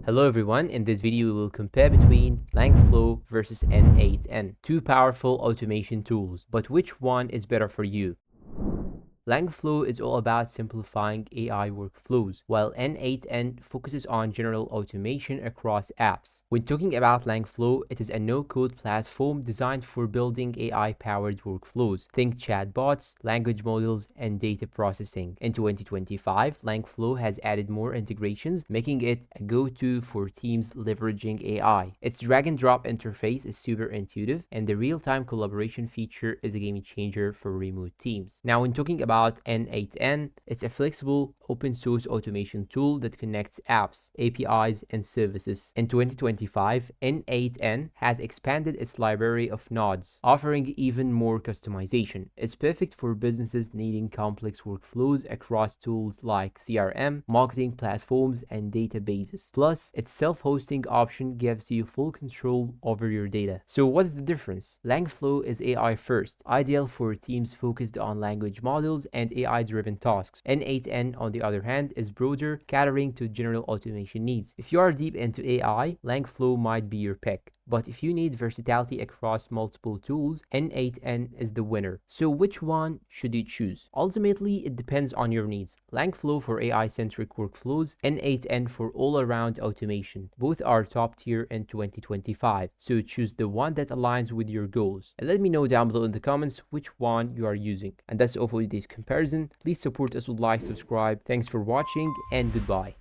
Hello everyone, in this video we will compare between Langflow versus N8n, two powerful automation tools, but which one is better for you? Langflow is all about simplifying AI workflows, while N8n focuses on general automation across apps. When talking about Langflow, it is a no-code platform designed for building AI-powered workflows. Think chatbots, language models, and data processing. In 2025, Langflow has added more integrations, making it a go-to for teams leveraging AI. Its drag-and-drop interface is super intuitive, and the real-time collaboration feature is a game changer for remote teams. Now, when talking about N8n, it's a flexible open source automation tool that connects apps, APIs, and services. In 2025, N8n has expanded its library of nodes, offering even more customization. It's perfect for businesses needing complex workflows across tools like CRM, marketing platforms, and databases. Plus, its self-hosting option gives you full control over your data. So what's the difference? Langflow is AI first, ideal for teams focused on language models and AI-driven tasks. N8n, on the other hand, is broader, catering to general automation needs. If you are deep into AI, Langflow might be your pick. But if you need versatility across multiple tools, N8n is the winner. So which one should you choose? Ultimately, it depends on your needs. Langflow for AI-centric workflows, N8n for all-around automation. Both are top tier in 2025, so choose the one that aligns with your goals. And let me know down below in the comments which one you are using. And that's all for today's comparison. Please support us with like, subscribe. Thanks for watching, and goodbye.